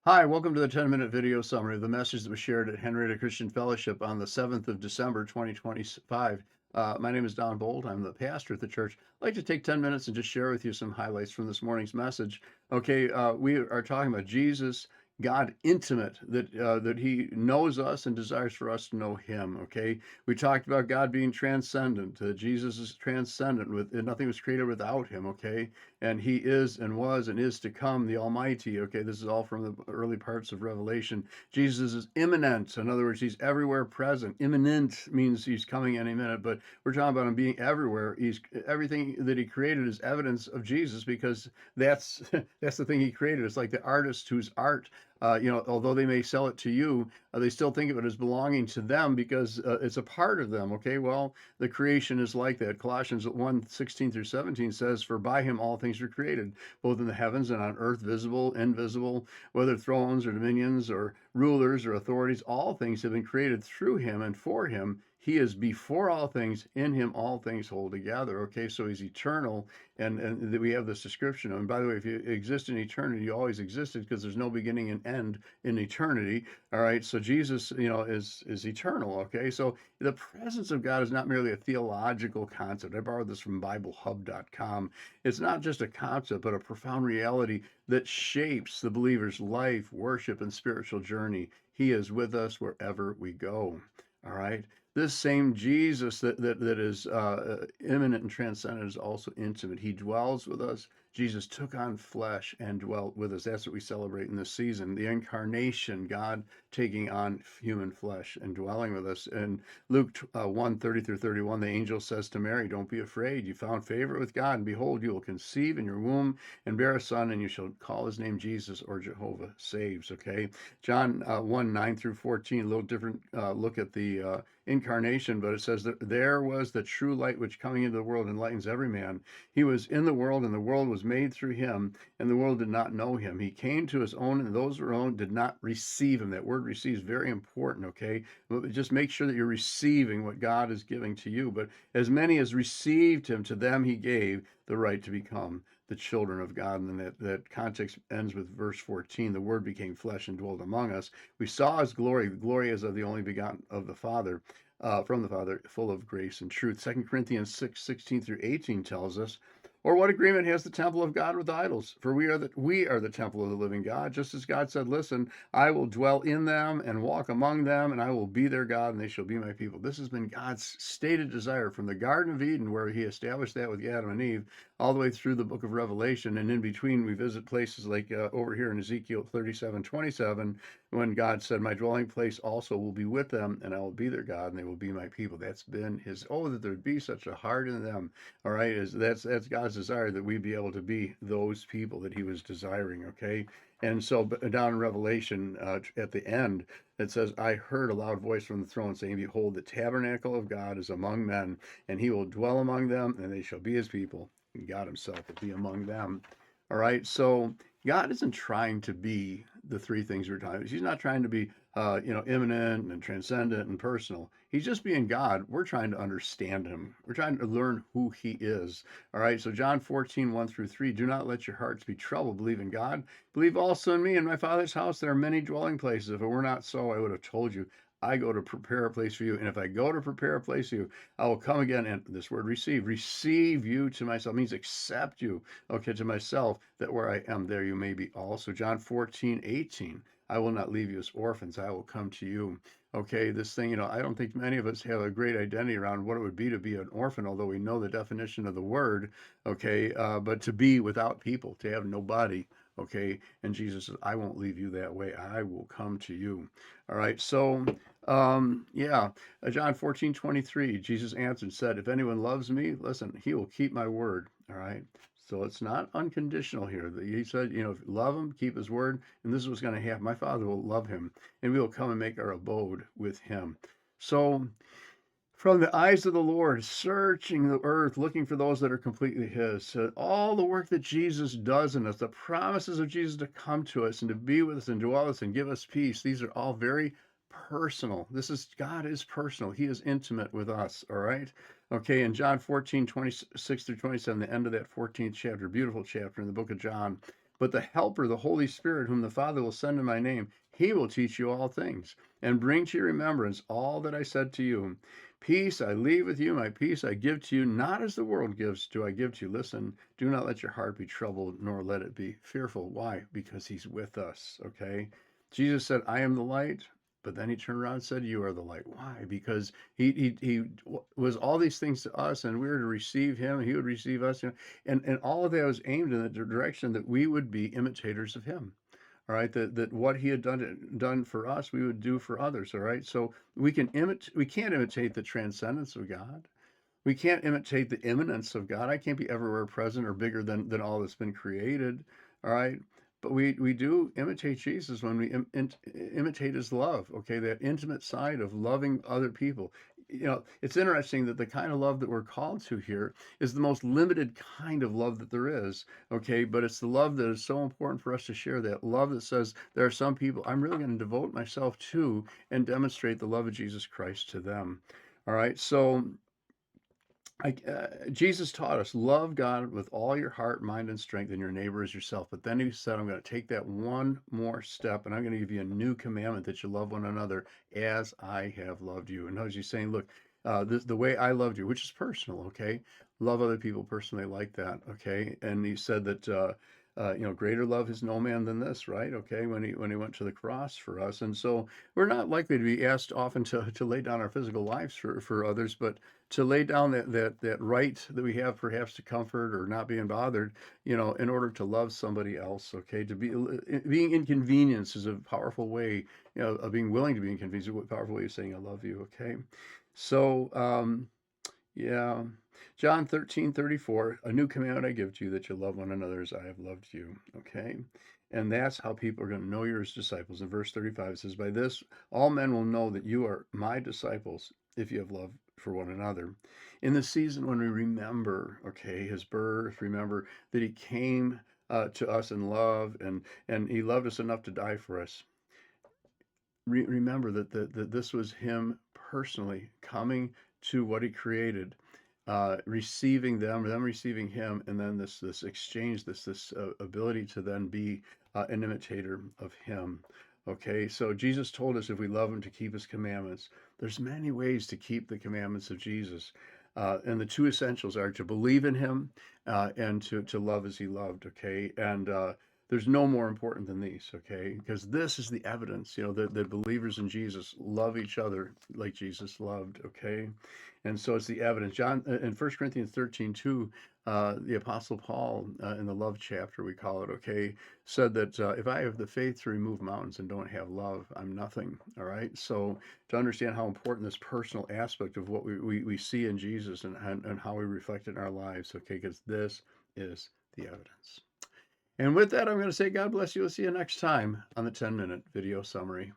Hi, welcome to the 10-minute video summary of the message that was shared at Henrietta Christian Fellowship on the 7th of December, 2025. My name is Don Bolt. I'm the pastor at the church. I'd like to take 10 minutes and just share with you some highlights from this morning's message. Okay, we are talking about Jesus, God intimate, that he knows us and desires for us to know him. Okay, we talked about God being transcendent. Jesus is transcendent, with nothing was created without him. Okay, and he is and was and is to come, the Almighty. Okay, this is all from the early parts of Revelation. Jesus is imminent. In other words, he's everywhere present. Imminent means he's coming any minute, but we're talking about him being everywhere. He's everything that he created is evidence of Jesus, because that's that's the thing he created. It's like the artist whose art, although they may sell it to you, they still think of it as belonging to them because it's a part of them. Okay, well, the creation is like that. Colossians 1:16 through 17 says, "For by him all things were created, both in the heavens and on earth, visible, invisible, whether thrones or dominions or rulers or authorities, all things have been created through him and for him. He is before all things, in him all things hold together." Okay, so he's eternal, and we have this description of him. By the way, if you exist in eternity, you always existed, because there's no beginning and end in eternity. All right, so Jesus, is eternal. Okay, so the presence of God is not merely a theological concept. I borrowed this from BibleHub.com. It's not just a concept, but a profound reality that shapes the believer's life, worship, and spiritual journey. He is with us wherever we go. All right. This same Jesus that is immanent and transcendent is also intimate. He dwells with us. Jesus took on flesh and dwelt with us. That's what we celebrate in this season. The incarnation, God taking on human flesh and dwelling with us. And Luke 1:30 through 31, the angel says to Mary, "Don't be afraid. You found favor with God, and behold, you will conceive in your womb and bear a son, and you shall call his name Jesus," or Jehovah saves. Okay. John 1:9 through 14, a little different look at the incarnation, but it says that there was the true light which coming into the world enlightens every man. He was in the world, and the world was made through him, and the world did not know him. He came to his own, and those who were own did not receive him. That word receive is very important. Okay, but just make sure that you're receiving what God is giving to you. But as many as received him, to them he gave the right to become the children of God. And then that context ends with verse 14. The word became flesh and dwelt among us. We saw his glory. The glory as of the only begotten of the Father, from the Father, full of grace and truth. 2 Corinthians 6:16 through 18 tells us, "Or what agreement has the temple of God with idols? For we are the temple of the living God, just as God said, 'Listen, I will dwell in them and walk among them, and I will be their God, and they shall be my people.'" This has been God's stated desire from the Garden of Eden, where he established that with Adam and Eve, all the way through the book of Revelation. And in between, we visit places like over here in Ezekiel 37:27, when God said, "My dwelling place also will be with them, and I will be their God, and they will be my people." That's been his, oh, that there'd be such a heart in them. All right, that's God's desire, that we be able to be those people that he was desiring. Okay, and so down in Revelation, at the end, it says, "I heard a loud voice from the throne saying, Behold, the tabernacle of God is among men, and he will dwell among them, and they shall be his people, and God himself will be among them." All right, so God isn't trying to be the three things we're talking about. He's not trying to be, immanent and transcendent and personal. He's just being God. We're trying to understand him. We're trying to learn who he is. All right. So John 14:1 through 3, "Do not let your hearts be troubled. Believe in God. Believe also in me. In my Father's house there are many dwelling places. If it were not so, I would have told you. I go to prepare a place for you. And if I go to prepare a place for you, I will come again." And this word receive you to myself, means accept you, okay, to myself, that where I am, there you may be also. John 14:18, "I will not leave you as orphans. I will come to you." Okay, this thing, I don't think many of us have a great identity around what it would be to be an orphan, although we know the definition of the word. Okay, but to be without people, to have nobody. Okay, and Jesus says, "I won't leave you that way. I will come to you." All right, so yeah, John 14:23, Jesus answered and said, "If anyone loves me, listen, he will keep my word." All right, so it's not unconditional here. He said, if you love him, keep his word, and this is what's going to happen. My Father will love him, and we will come and make our abode with him. So, from the eyes of the Lord, searching the earth, looking for those that are completely his. So all the work that Jesus does in us, the promises of Jesus to come to us and to be with us and dwell with us and give us peace, these are all very personal. God is personal. He is intimate with us. All right. Okay. In John 14:26 through 27, the end of that 14th chapter, beautiful chapter in the book of John. But the Helper, the Holy Spirit, whom the Father will send in my name, he will teach you all things and bring to your remembrance all that I said to you. Peace I leave with you, my peace I give to you, not as the world gives, do I give to you. Listen, do not let your heart be troubled, nor let it be fearful. Why? Because he's with us, okay? Jesus said, I am the light. But then he turned around and said, you are the light. Why? Because he was all these things to us, and we were to receive him, and he would receive us. And all of that was aimed in the direction that we would be imitators of him. All right, that what he had done for us, we would do for others. All right, so we can't imitate the transcendence of God. We can't imitate the immanence of God. I can't be everywhere present or bigger than all that's been created. All right. But we do imitate Jesus when we imitate his love, okay? That intimate side of loving other people. It's interesting that the kind of love that we're called to here is the most limited kind of love that there is, okay? But it's the love that is so important for us to share, that love that says there are some people I'm really going to devote myself to and demonstrate the love of Jesus Christ to them. All right. So Jesus taught us, love God with all your heart, mind, and strength, and your neighbor as yourself. But then he said, I'm going to take that one more step, and I'm going to give you a new commandment that you love one another as I have loved you. And notice he's saying, look, the way I loved you, which is personal, okay? Love other people personally like that, okay? And he said that, greater love is no man than this, right? Okay, when he went to the cross for us. And so we're not likely to be asked often to lay down our physical lives for others, but to lay down that right that we have perhaps to comfort or not being bothered, in order to love somebody else, okay? To be being inconvenienced is a powerful way, of being willing to be inconvenienced, a powerful way of saying I love you, okay? So yeah. John 13:34, a new commandment I give to you, that you love one another as I have loved you. Okay. And that's how people are going to know you're his disciples. In verse 35, it says, by this, all men will know that you are my disciples if you have love for one another. In the season when we remember, okay, his birth, remember that he came to us in love, and he loved us enough to die for us. Remember that this was him personally coming to what he created, receiving them receiving him, and then this exchange, this ability to then be an imitator of him. Okay, so Jesus told us if we love him to keep his commandments. There's many ways to keep the commandments of Jesus. And the two essentials are to believe in him and to love as he loved, okay? And there's no more important than these, okay? Because this is the evidence, that believers in Jesus love each other like Jesus loved, okay? And so it's the evidence. John in 1 Corinthians 13:2, the Apostle Paul, in the love chapter, we call it, okay, said that if I have the faith to remove mountains and don't have love, I'm nothing, all right? So to understand how important this personal aspect of what we see in Jesus and how we reflect it in our lives, okay, because this is the evidence. And with that, I'm going to say God bless you. We'll see you next time on the 10-minute video summary.